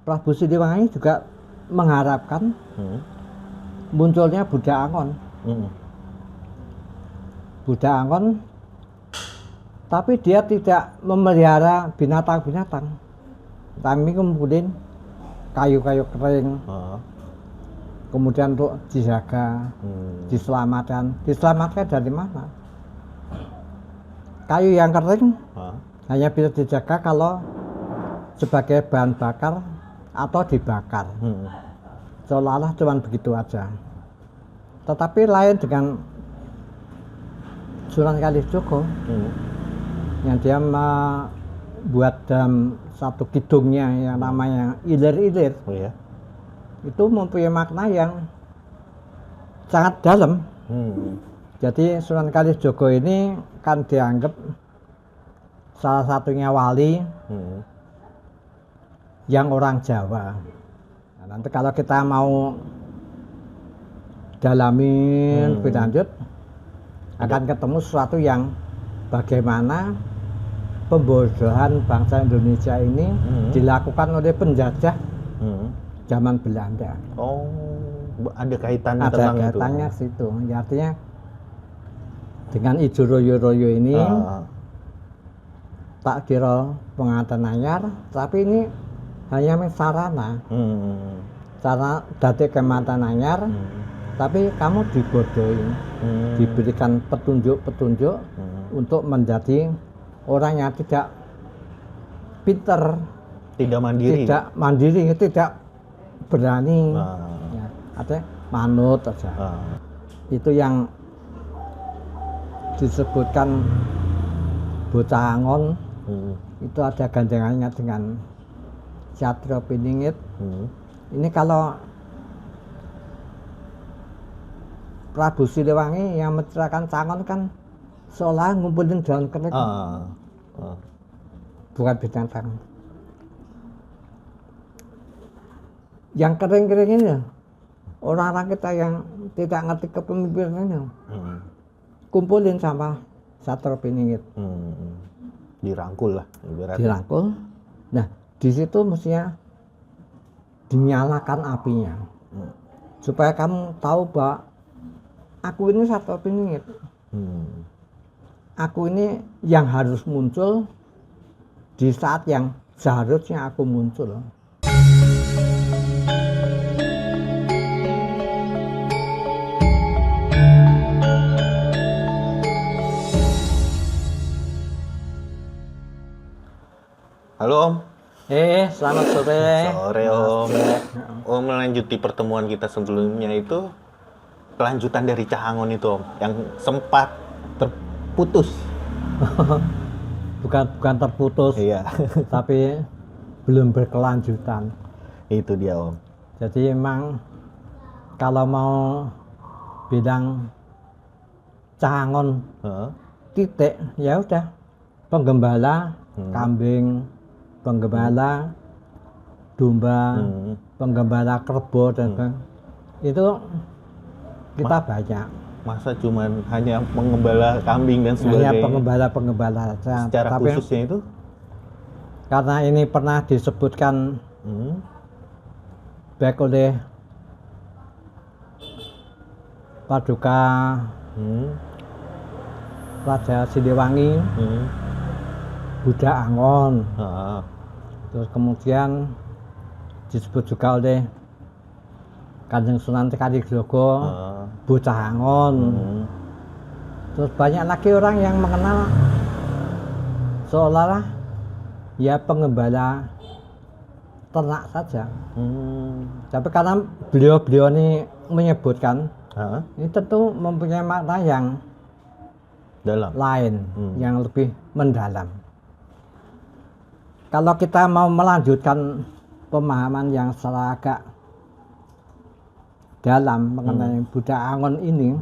Prabu Siliwangi juga mengharapkan munculnya Buddha Angon. Buddha Angon, tapi dia tidak memelihara binatang-binatang. Kami kemudian kayu-kayu kering, kemudian untuk dijaga, diselamatkan. Diselamatkan dari mana? Kayu yang kering hanya bisa dijaga kalau sebagai bahan bakar atau dibakar. Seolah-olah cuma begitu aja. Tetapi lain dengan Sunan Kalijogo yang dia membuat dalam satu kidungnya yang namanya Ilir-Ilir. Itu mempunyai makna yang sangat dalam. Jadi Sunan Kalijogo ini kan dianggap salah satunya wali yang orang Jawa. Nah, nanti kalau kita mau dalamin lebih lanjut, akan ketemu sesuatu yang bagaimana pembodohan bangsa Indonesia ini dilakukan oleh penjajah zaman Belanda. Oh, ada kaitannya ada tentang kaitannya itu. situ. Ya, artinya dengan Ijo Royo-Royo ini tak kira pengatan anyar, tapi ini hanya sarana. Cara dadi kematan anyar, tapi kamu dibodohi, diberikan petunjuk-petunjuk untuk menjadi orang yang tidak pinter, tidak mandiri, tidak berani, ya, ada manut saja. Itu yang disebutkan Bocah Angon. Itu ada gandengannya dengan Satrio Piningit. Ini kalau Prabu Siliwangi yang menceritakan Cangon kan seolah ngumpulin daun kering, bukan binatang. Yang kering-kering ini orang-orang kita yang tidak ngerti kepemimpinan ini kumpulin sama Satrio Piningit. Dirangkul lah ibaratnya. Dirangkul. Nah, di situ mestinya dinyalakan apinya supaya kamu tahu bahwa aku ini Satrio Piningit. Aku ini yang harus muncul di saat yang seharusnya aku muncul. Halo Om. Selamat sore. Sore Om. Om melanjuti pertemuan kita sebelumnya itu kelanjutan dari Cahangon itu Om, yang sempat terputus. bukan terputus. Iya. Tapi belum berkelanjutan. Itu dia Om. Jadi memang kalau mau bidang Cahangon titik, ya udah penggembala kambing, penggembala domba, penggembala kerbau dan itu kita banyak. Masa cuman hanya penggembala kambing dan sebagainya? Hanya penggembala saja. Secara tapi khususnya itu? Karena ini pernah disebutkan baik oleh Paduka Raja Siliwangi, Buddha Angon. Terus kemudian disebut juga oleh Kanjeng Sunan Kalijogo, Bocah Angon. Terus banyak lagi orang yang mengenal seolah-olah ya pengembala ternak saja. Tapi karena beliau-beliau ini menyebutkan, ini tentu mempunyai makna yang dalam, lain, yang lebih mendalam. Kalau kita mau melanjutkan pemahaman yang secara agak dalam mengenai Buddha Angon ini,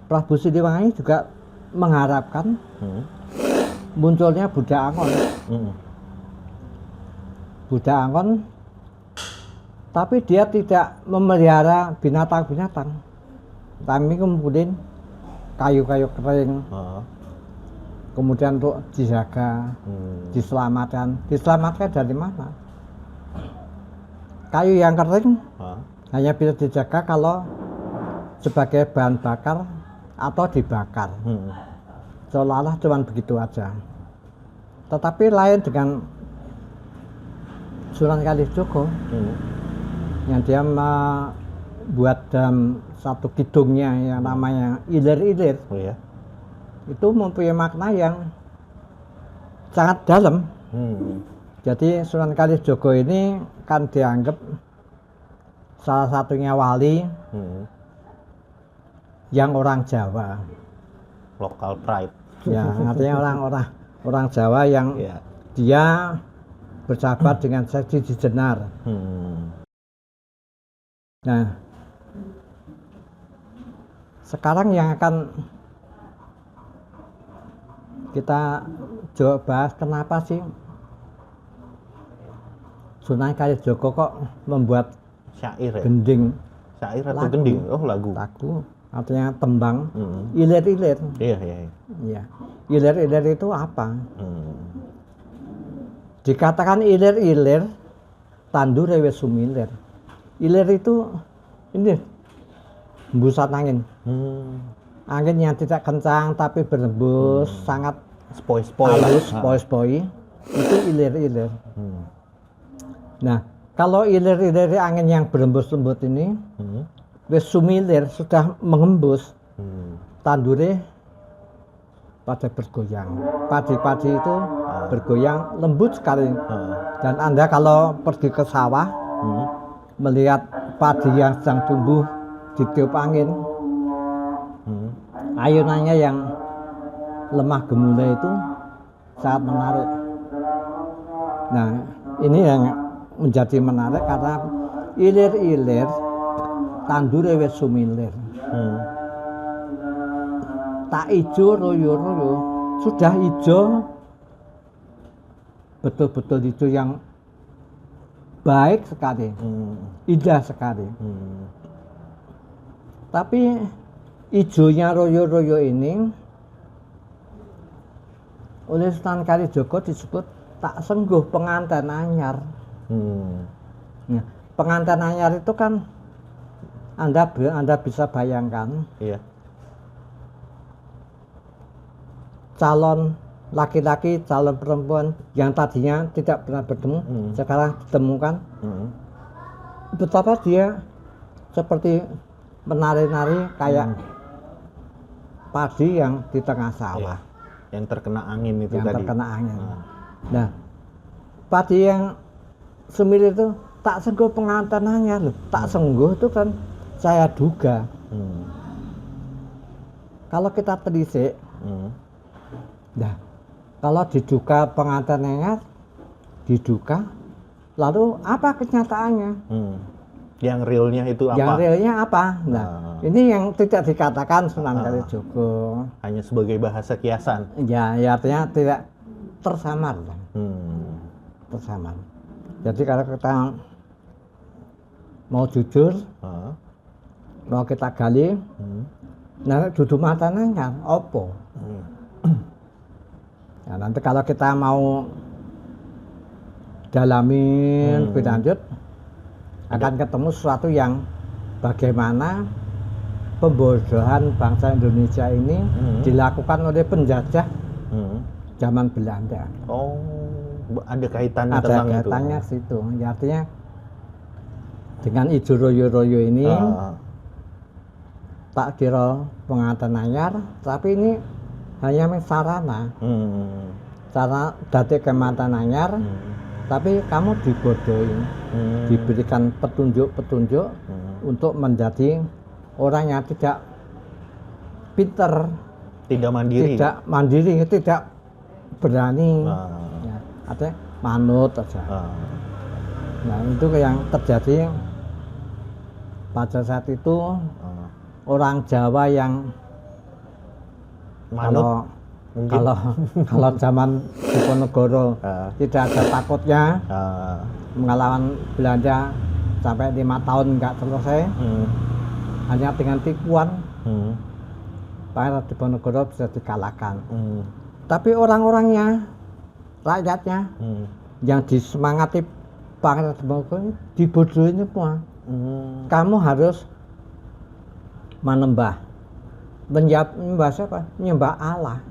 Prabu Siliwangi juga mengharapkan munculnya Buddha Angon. Buddha Angon, tapi dia tidak memelihara binatang-binatang. Kami kemudian kayu-kayu kering, kemudian untuk dijaga, diselamatkan dari mana? Kayu yang kering hanya bisa dijaga kalau sebagai bahan bakar atau dibakar. Seolah-olah cuma begitu aja. Tetapi lain dengan Sunan Kalijogo yang dia membuat dalam satu kidungnya yang namanya ilir-ilir. Itu mempunyai makna yang sangat dalam. Jadi Sunan Kalijogo ini kan dianggap salah satunya wali yang orang Jawa. Local pride. Ya, artinya orang Jawa yang dia bersahabat dengan Seksi Jenar. Nah, sekarang yang akan kita coba bahas, kenapa sih Sunan Kalijogo kok membuat syair ya? gending? Syair atau gending? Oh, lagu. Lagu, artinya tembang. Ilir-ilir. Iya. Ilir-ilir itu apa? Dikatakan ilir-ilir, tandure wis sumilir. Ilir itu ini hembusan angin. Angin yang tidak kencang tapi berembus sangat halus, spoi-spoi. Itu ilir-ilir. Nah, kalau ilir-ilir angin yang berembus lembut ini wis sumilir, sudah mengembus, tandure pada bergoyang. Padi-padi itu bergoyang lembut sekali. Dan Anda kalau pergi ke sawah melihat padi yang sedang tumbuh ditiup angin, ayunannya yang lemah gemulai itu sangat menarik. Nah, ini yang menjadi menarik karena ilir-ilir tandure wis sumilir. Tak ijo royo-royo, sudah ijo, betul-betul ijo yang baik sekali, indah sekali. Tapi ijonya royo-royo ini oleh Sunan Kalijogo disebut tak sengguh penganten anyar. Nah, pengantin anyar itu kan Anda bisa bayangkan, calon laki-laki, calon perempuan yang tadinya tidak pernah bertemu, sekarang ditemukan. Betapa dia seperti menari-nari kayak padi yang di tengah sawah. Yang terkena angin itu tadi. Terkena angin. Nah, padi yang sumil itu tak sengguh pengantinannya loh. Tak sengguh itu kan saya duga. Kalau kita telisik, nah, kalau diduga pengantinannya, diduga, lalu apa kenyataannya? Yang realnya itu apa? Yang realnya apa? Nah, ini yang tidak dikatakan Sunan Kalijogo. Hanya sebagai bahasa kiasan. Ya artinya tidak tersamar. Tersamar. Jadi kalau kita mau jujur, mau kita gali, nah dudu mata nanya, opo? Nah, nanti kalau kita mau dalamin lebih lanjut, akan ketemu sesuatu yang bagaimana pembodohan bangsa Indonesia ini dilakukan oleh penjajah zaman Belanda. Oh, ada kaitannya ada tentang kaitannya itu. Situ. Ya, artinya dengan ijo royo-royo ini tak kira pengantin anyar, tapi ini hanya sarana. Cara datik kemantan anyar, tapi kamu dibodohi, diberikan petunjuk-petunjuk untuk menjadi orang yang tidak pinter, tidak mandiri, tidak berani, ya, artinya manut saja. Nah, itu yang terjadi pada saat itu. Orang Jawa yang manut, kalau zaman Diponegoro tidak ada takutnya, mengelawan Belanda sampai 5 tahun nggak selesai, hanya dengan tipuan, Pak Diponegoro bisa dikalahkan. Tapi orang-orangnya, rakyatnya, yang disemangati pangeran Diponegoro dibodohin semua. Kamu harus menyembah siapa? Menyembah Allah.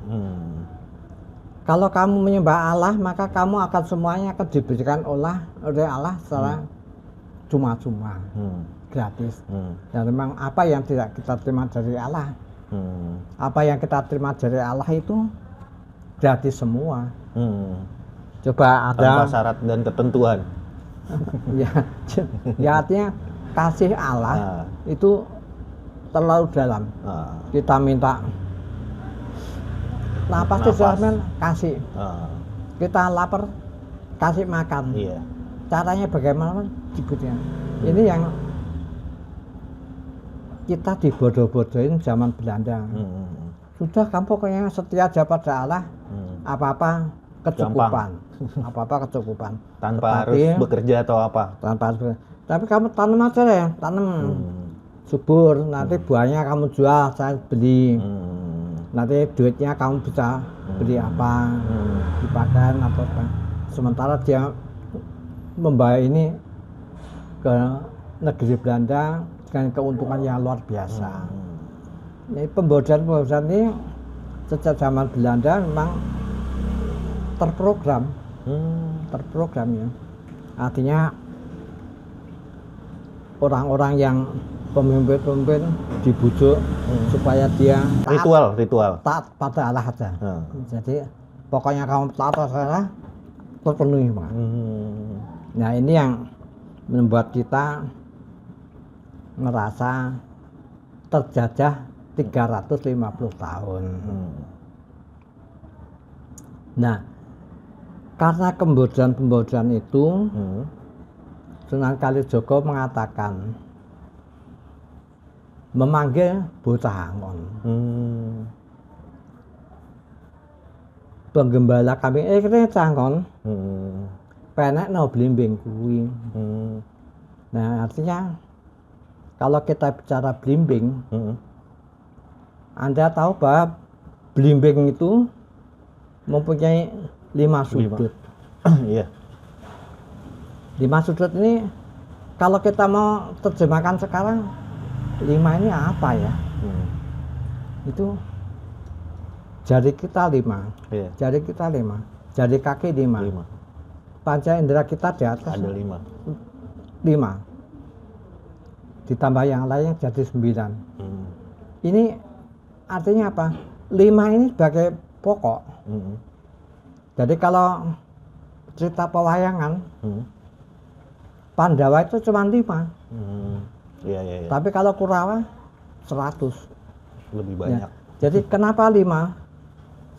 Kalau kamu menyembah Allah, maka kamu akan semuanya akan diberikan oleh Allah secara cuma-cuma, gratis. Dan memang apa yang tidak kita terima dari Allah, apa yang kita terima dari Allah itu gratis semua. Coba ada tanpa syarat dan ketentuan. ya artinya kasih Allah itu terlalu dalam. Kita minta napas kasih. Kita lapar kasih makan. Caranya bagaimana diberikan. Ini yang kita dibodoh-bodohin zaman Belanda. Sudah kamu pokoknya setia aja pada Allah, apa-apa kecukupan. Apa-apa kecukupan. Tanpa harus bekerja atau apa. Tanpa harus. Tapi kamu tanam aja ya, tanam. Subur, nanti buahnya kamu jual, saya beli. Nanti duitnya kamu bisa beli apa, dipakai atau apa. Sementara dia membawa ini ke negeri Belanda dengan keuntungan yang luar biasa. Ini pembodohan ini sejak zaman Belanda memang terprogram ya. Artinya orang-orang yang pemimpin dibujuk supaya dia ritual taat pada Allah saja. Jadi pokoknya kamu taat pada Allah terpenuhi. Nah ini yang membuat kita merasa terjajah 350 tahun. Nah, karena pembodohan itu, Sunan Kalijogo mengatakan memanggil bocah Angon. Penggembala kami ini Cangkon, penek no blimbing kuwi. Nah, artinya kalau kita bicara blimbing, Anda tahu bahwa blimbing itu mempunyai 5 sudut. Iya. 5 sudut ini kalau kita mau terjemahkan sekarang, 5 ini apa ya? Itu jari kita 5, jari kita 5, jari kaki 5. Panca indera kita di atas ada 5. Ditambah yang lain jadi 9. Ini artinya apa? 5 ini sebagai pokok. Jadi kalau cerita pewayangan, Pandawa itu cuma 5. Iya. Tapi kalau Kurawa 100. Lebih banyak. Ya. Jadi kenapa 5?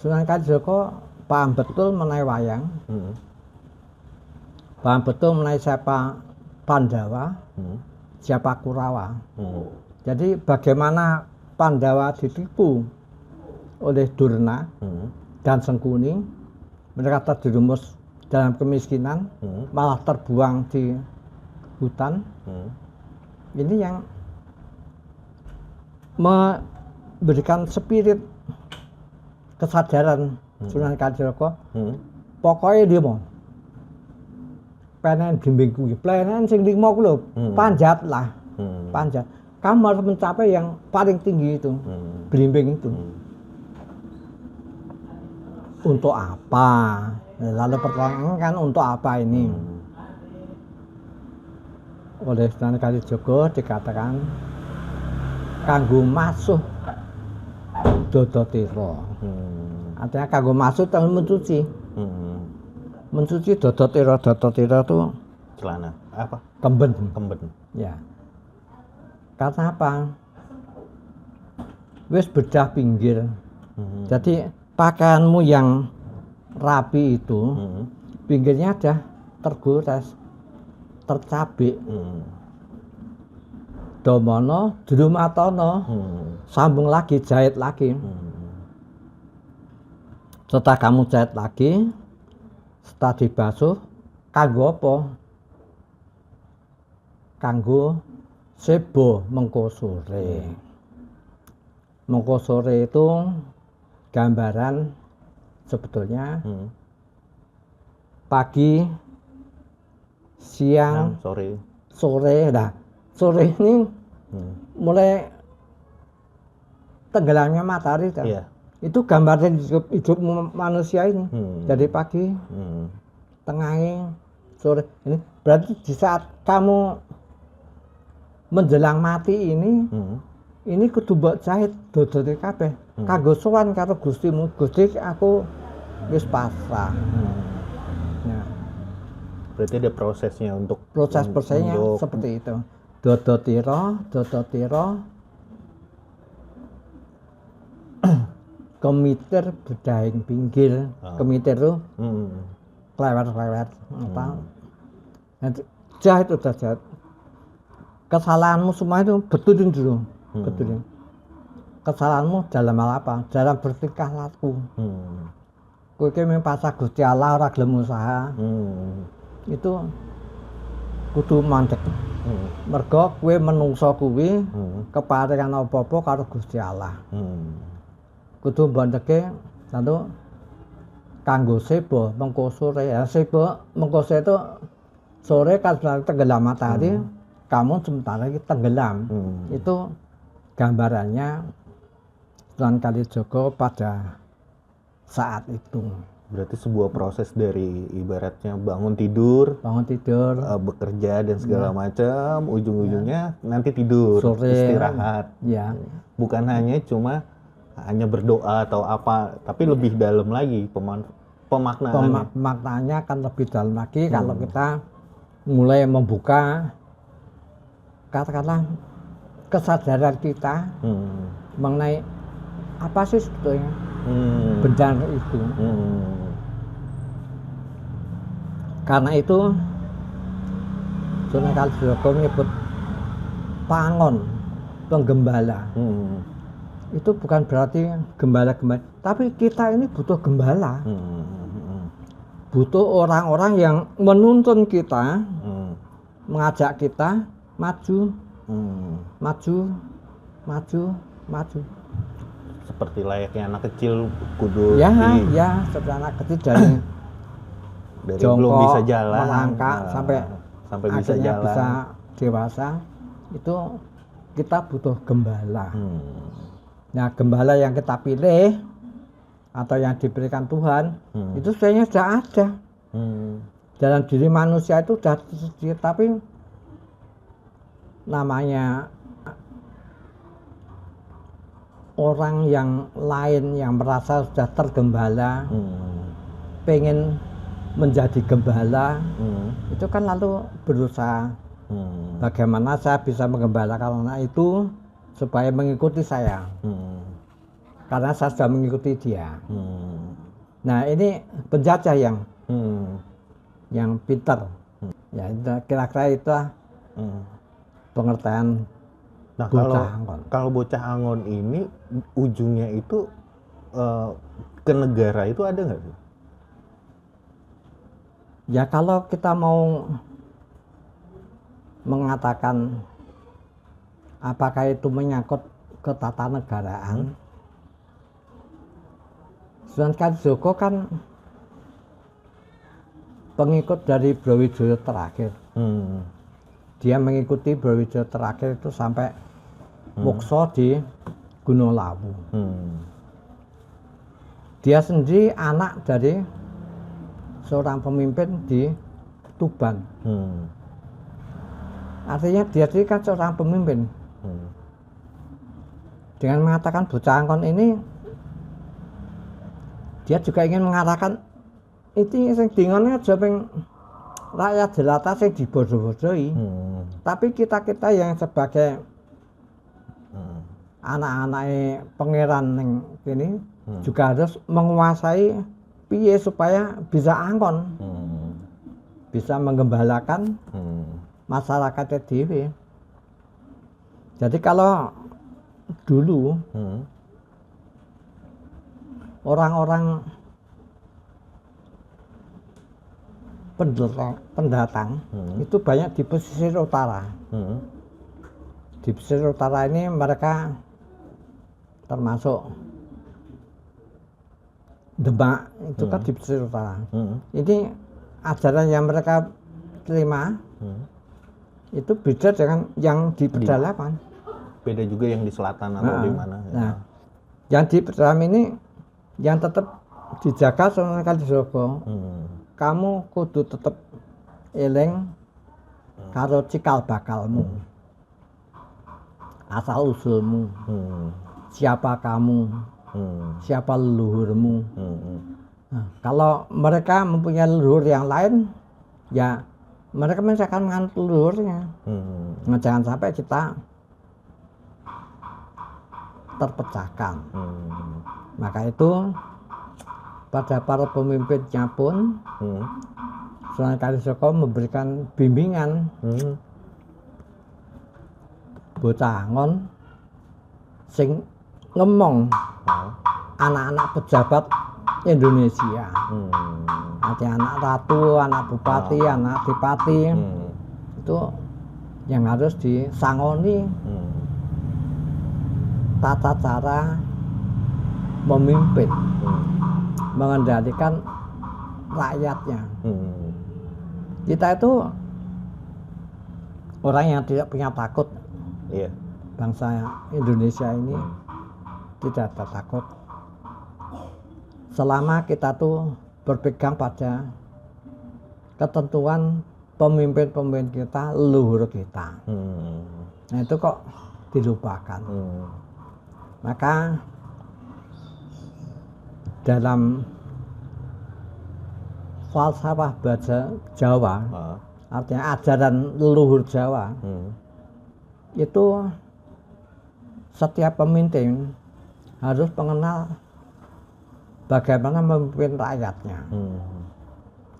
Sunan Kalijogo paham betul mengenai wayang, paham betul mengenai siapa Pandawa, siapa Kurawa. Jadi bagaimana Pandawa ditipu oleh Durna dan Sengkuning, mereka terjerumus dalam kemiskinan, malah terbuang di hutan. Ini yang memberikan spirit kesadaran Sunan Kalijogo. Pokoknya dia mau pengen bimbing kuwi, pengen sing 5 ku lho, panjat lah. Panjat. Kamu harus mencapai yang paling tinggi itu, blimbing itu. Untuk apa? Lalu pertanyaan kan untuk apa ini? Oleh Sunan Kalijogo dikatakan kanggo masuh Dodotira. Artinya kanggo masuh itu mencuci. Mencuci Dodotira itu celana apa? Kemben. Ya. Karena apa? Wis bedah pinggir. Jadi pakaianmu yang rapi itu pinggirnya ada tergores, tercabik. Domono, Drumatono, sambung lagi, jahit lagi. Setelah kamu jahit lagi, setelah dibasuh, kanggo apa? Kanggo sebo mengko sore. Mengko sore itu gambaran sebetulnya pagi, siang, sore. Nah, sore ini mulai tenggelamnya matahari kan. Itu gambaran hidup manusia ini. Dari pagi, tengah, sore. Ini berarti di saat kamu menjelang mati ini kudu mbok jahit dodote kabeh. Kanggo sowan karo Gustimu. Gusti, aku wis pasrah. Nah, berarti ada prosesnya untuk prosesnya seperti itu. Dodotira kemitir bedahing pinggir. Kemitir itu kelewet apa. Nanti jahit udah jahit. Kesalahanmu semua itu betulin dulu. Betulin. Kesalahanmu dalam hal apa? Dalam bertingkah laku. Kowe iki pasrah Gusti Allah ora gelem usaha. Itu kudu mandek. Mergo kowe menungso kuwi keparingan apa-apa karo Gusti Allah. Kudu bandeke lalu kanggo sebo mengko sore ya, sebo mengko itu sore kan tenggelam matahari, kamu sementara lagi tenggelam. Itu gambarannya Sunan Kalijaga pada saat itu. Berarti sebuah proses dari ibaratnya bangun tidur, bekerja dan segala macam, ujung-ujungnya nanti tidur, sore, istirahat. Ya. Bukan hanya berdoa atau apa, tapi lebih dalam lagi pemaknaannya. Pemaknaannya akan lebih dalam lagi kalau kita mulai membuka katakanlah kesadaran kita mengenai apa sih sebetulnya bencana itu. Karena itu Sunan Kalijaga menyebut pangon penggembala. Itu bukan berarti gembala, tapi kita ini butuh gembala. Butuh orang-orang yang menuntun kita, mengajak kita maju. Seperti layaknya anak kecil kudu ya seperti anak kecil dari jongkok, belum bisa jalan, melangkah sampai bisa jalan, bisa dewasa. Itu kita butuh gembala. Nah, gembala yang kita pilih atau yang diberikan Tuhan itu sebenarnya sudah ada dalam diri manusia, itu sudah tersedia, tapi namanya orang yang lain yang merasa sudah tergembala, pengen menjadi gembala, itu kan lalu berusaha bagaimana saya bisa menggembalakan anak itu supaya mengikuti saya, karena saya sudah mengikuti dia. Nah, ini penjajah yang pintar. Ya, kira-kira itu pengertian. Nah, kalau bocah Angon ini ujungnya itu ke negara itu ada nggak sih? Ya, kalau kita mau mengatakan apakah itu menyangkut ketatanegaraan, Sunan Kalijaga kan pengikut dari Brawijaya terakhir. Dia mengikuti Brawijaya terakhir itu sampai muksa di Gunung Lawu. Dia sendiri anak dari seorang pemimpin di Tuban. Artinya dia sendiri kan seorang pemimpin. Dengan mengatakan bocah Angkon ini, dia juga ingin mengatakan itu sing dingone aja ping rakyat jelata sing dibodoh-bodohi. Tapi kita yang sebagai anak-anak pangeran ning kene juga harus menguasai piye supaya bisa angkon, bisa menggembalakan masyarakatnya dewe. Jadi kalau dulu orang-orang pendatang itu banyak di pesisir utara. Di pesisir utara ini mereka termasuk Demak itu kan di pesisir utara. Ini ajaran yang mereka terima itu beda dengan yang di pedalaman. Beda juga yang di selatan atau di mana. Nah, yang di pedalaman ini yang tetap dijaga Sunan Kalijogo. Kamu kudu tetap eling karo cikal bakalmu, asal usulmu, siapa kamu, siapa leluhurmu. Nah, kalau mereka mempunyai leluhur yang lain, ya mereka akan menganut leluhurnya. Nah, jangan sampai kita terpecahkan. Maka itu pada para pemimpinnya pun Sunan Kalijogo memberikan bimbingan. Bocah Angon sing ngemong anak-anak pejabat Indonesia. Ada anak ratu, anak bupati, anak dipati. Itu yang harus disangoni tata cara memimpin, mengendalikan rakyatnya. Kita itu orang yang tidak punya takut. Bangsa Indonesia ini tidak ada takut selama kita tuh berpegang pada ketentuan pemimpin-pemimpin kita, leluhur kita. Nah itu kok dilupakan. Maka dalam falsafah bahasa Jawa, artinya ajaran leluhur Jawa, itu setiap pemimpin harus mengenal bagaimana memimpin rakyatnya.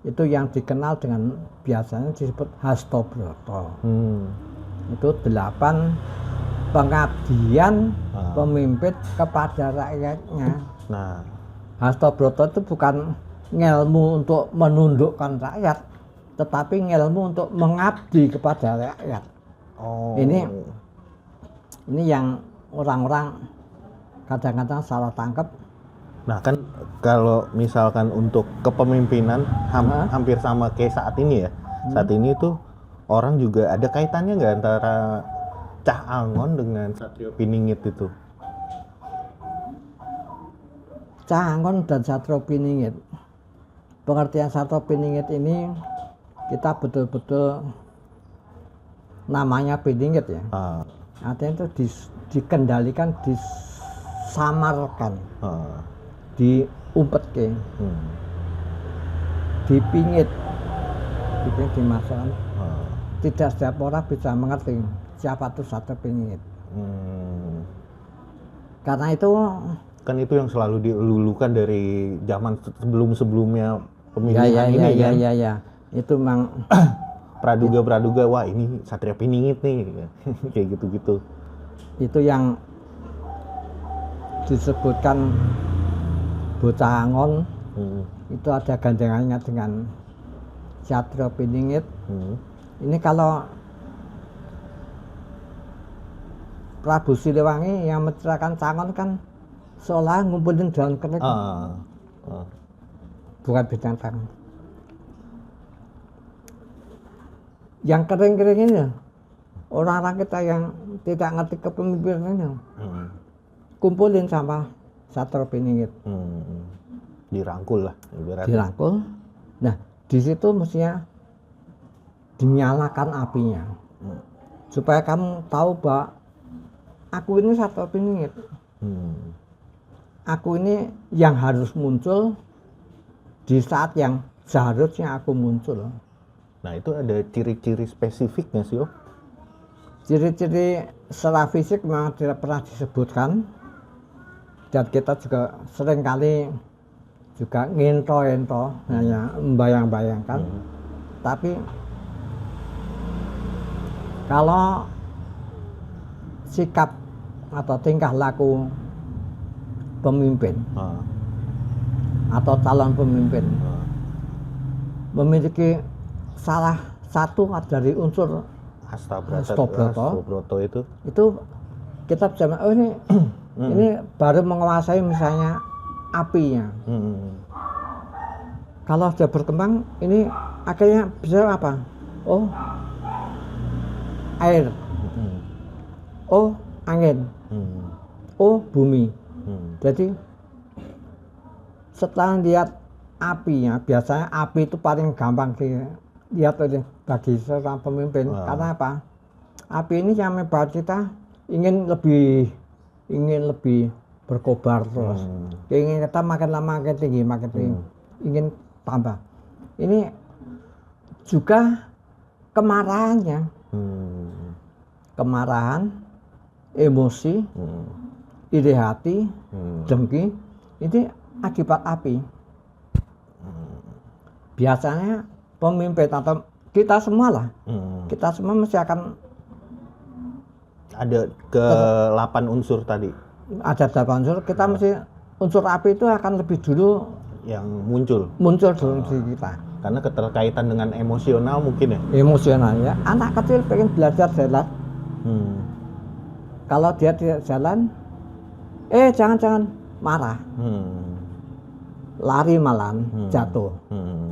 Itu yang dikenal dengan biasanya disebut Hastobroto. Itu 8 pengabdian pemimpin kepada rakyatnya. Nah, Hastobroto itu bukan ngelmu untuk menundukkan rakyat, tetapi ngelmu untuk mengabdi kepada rakyat. Ini yang orang-orang kadang-kadang salah tangkap. Nah kan kalau misalkan untuk kepemimpinan hampir sama kayak saat ini ya. Saat ini tuh orang juga ada kaitannya nggak antara Cah Angon dengan Satrio Piningit itu? Cah Angon dan Satrio Piningit, pengertian Satrio Piningit ini kita betul-betul namanya Piningit ya. Artinya itu dikendalikan, disamarkan, diumpetke, dipingit dimasukkan. Tidak setiap orang bisa mengerti siapa itu Satrio Piningit. Karena itu kan itu yang selalu dilulukan dari zaman sebelum-sebelumnya pemilihan ini kan. Ya. Itu memang praduga, wah ini Satrio Piningit nih, kayak gitu-gitu. Itu yang disebutkan Bocah Angon, itu ada gandengannya dengan Satrio Piningit. Ini kalau Prabu Siliwangi yang menceritakan Cangon kan seolah ngumpulin daun kerik, bukan binatang. Yang kering-kering ini orang-orang kita yang tidak ngerti kepemimpinannya, kumpulin sama Satrio Piningit, dirangkul lah ibaratnya. Dirangkul. Nah di situ mestinya dinyalakan apinya, supaya kamu tahu bahwa aku ini Satrio Piningit. Aku ini yang harus muncul di saat yang seharusnya aku muncul. Nah itu ada ciri-ciri spesifiknya sih, Om? Ciri-ciri secara fisik memang tidak pernah disebutkan, dan kita juga seringkali juga ngento-ento, hanya membayang-bayangkan. Tapi kalau sikap atau tingkah laku pemimpin atau calon pemimpin memiliki salah satu dari unsur Hastobroto itu kita bisa ini baru menguasai misalnya apinya. Kalau sudah berkembang, ini akhirnya bisa apa? Oh, air. Oh, angin. Oh, bumi. Jadi setelah lihat apinya, biasanya api itu paling gampang dilihat oleh bagi seorang pemimpin. Karena apa? Api ini yang membuat kita ingin lebih berkobar terus. Ingin kita makin lama makin tinggi, ingin tambah. Ini juga kemarahannya, kemarahan, emosi, iri hati, dengki, ini akibat api. Biasanya pemimpin atau kita semua lah, kita semua mesti akan ada ke-8 unsur tadi. Ada 8 unsur, kita mesti unsur api itu akan lebih dulu yang muncul dulu di kita. Karena keterkaitan dengan emosional mungkin ya. Emosional ya. Anak kecil pengen belajar jalan. Kalau dia tidak jalan, jangan marah. Lari malam, jatuh.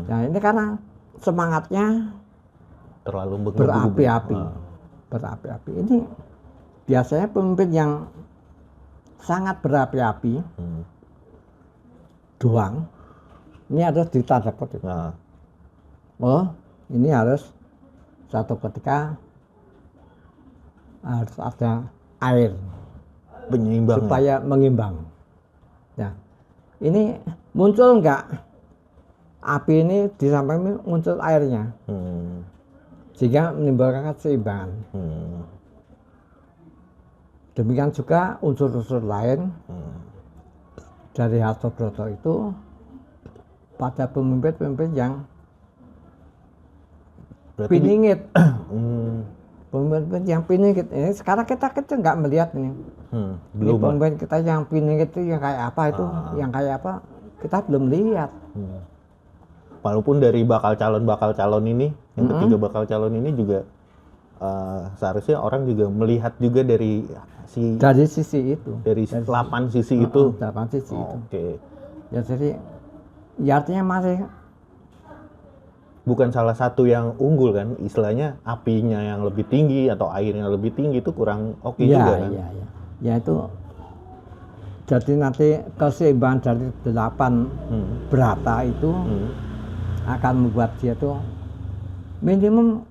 Nah, ini karena semangatnya terlalu berapi-api. Berapi-api. Ini biasanya pemimpin yang sangat berapi-api doang, ini harus ditanda kutip. Oh, ini harus satu ketika harus ada air penyeimbang supaya mengimbang. Ya, ini muncul enggak api ini di samping muncul airnya, sehingga menimbulkan keseimbangan. Demikian juga unsur-unsur lain dari Hartobroto itu pada pemimpin-pemimpin yang piningit. Pemimpin yang piningit ini sekarang kita nggak melihat ini. Belum. Pemimpin kita yang piningit itu yang kayak apa itu, yang kayak apa kita belum lihat. Walaupun dari bakal calon ini, yang ketiga bakal calon ini juga seharusnya orang juga melihat juga dari sisi itu, dari 8 sisi itu. 8 sisi itu. Oke. Ya jadi, ya artinya masih bukan salah satu yang unggul kan, istilahnya apinya yang lebih tinggi atau airnya lebih tinggi itu kurang oke juga kan. Iya. Ya itu jadi nanti keseimbangan dari 8 berata itu akan membuat dia tuh minimum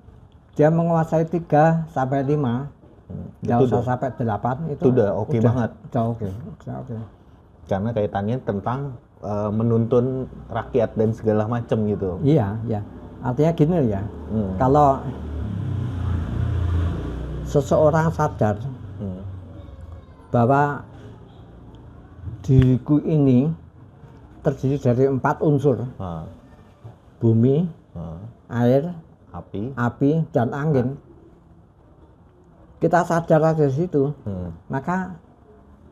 dia menguasai 3 sampai 5. Nggak usah sampai 8 itu udah oke banget. Udah oke. Karena kaitannya tentang menuntun rakyat dan segala macam gitu. Iya. Artinya gini ya. Kalau seseorang sadar bahwa diriku ini terdiri dari 4 unsur. Bumi, air, api, dan angin. Kita sadar dari situ, maka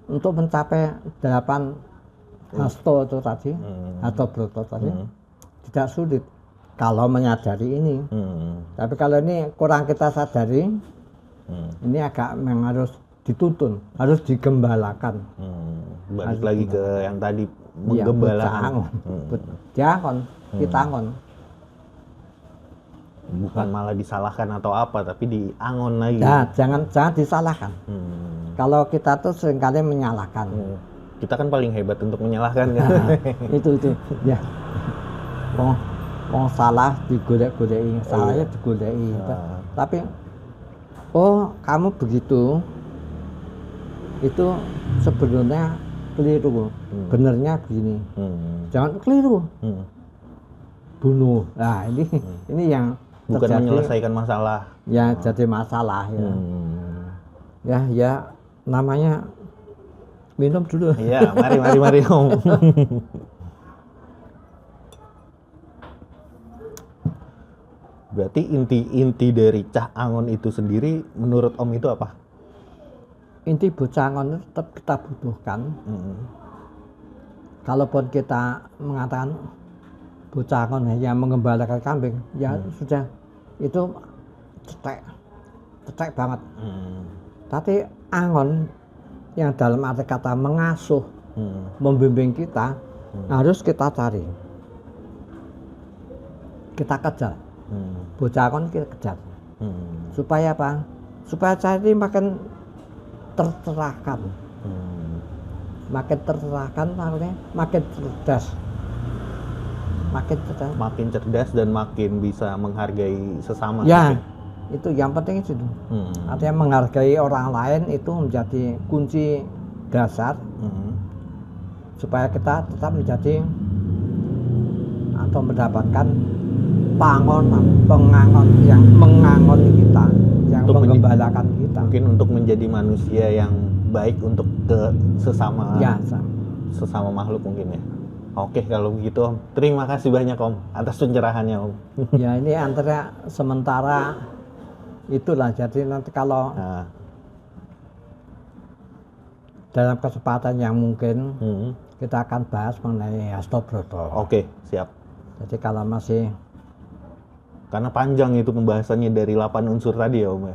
untuk mencapai 8 hasto itu tadi, atau broto tadi, tidak sulit kalau menyadari ini. Tapi kalau ini kurang kita sadari, ini agak memang harus dituntun, harus digembalakan. Balik lagi ke yang tadi, menggembalakan. Diangon, ditangon. Bukan malah disalahkan atau apa, tapi diangon lagi. Nah, jangan disalahkan. Kalau kita tuh seringkali menyalahkan. Kita kan paling hebat untuk menyalahkan kan. Itu ya. Mau salah digodek-godeki, salahnya digodeki. Tapi kamu begitu, itu sebenarnya keliru. Benernya begini. Jangan keliru. Bunuh. Nah, ini yang bukan terjadi, menyelesaikan masalah. Ya, jadi masalah ya. Ya, namanya minum dulu. Iya, mari Om. Berarti inti dari Cah Angon itu sendiri menurut Om itu apa? Inti Bocah Angon itu tetap kita butuhkan. Kalaupun kita mengatakan Bocah Angon hanya mengembalakan kambing, ya sudah, itu cetek banget. Tapi Angon yang dalam arti kata mengasuh, membimbing kita, harus kita cari, kita kejar. Bocah kon kita kejar. Supaya apa? Supaya cari makin tercerahkan. Makin tercerahkan, makin cerdas. Makin cerdas dan makin bisa menghargai sesama. Ya, itu yang penting itu. Artinya menghargai orang lain itu menjadi kunci dasar supaya kita tetap menjadi atau mendapatkan pengangon yang mengangoni kita, yang menggembalakan kita. Mungkin untuk menjadi manusia yang baik untuk ke sesama sesama makhluk mungkin ya. Oke, kalau begitu Om, terima kasih banyak Om atas pencerahannya Om. Ya ini antara sementara itulah, jadi nanti kalau dalam kesempatan yang mungkin kita akan bahas mengenai Hastobroto. Oke, siap. Jadi kalau masih, karena panjang itu pembahasannya dari 8 unsur tadi ya Om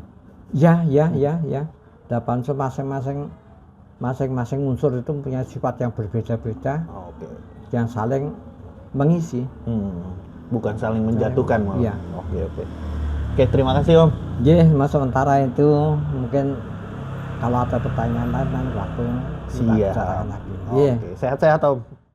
ya. Ya. 8 unsur masing-masing unsur itu punya sifat yang berbeda-beda. Oke. Yang saling mengisi. Bukan saling menjatuhkan malah. Iya. Oke, terima kasih Om. Mas sementara itu mungkin kalau ada pertanyaan lain nanti waktu kita bicarakan lagi. Oke, sehat-sehat Om.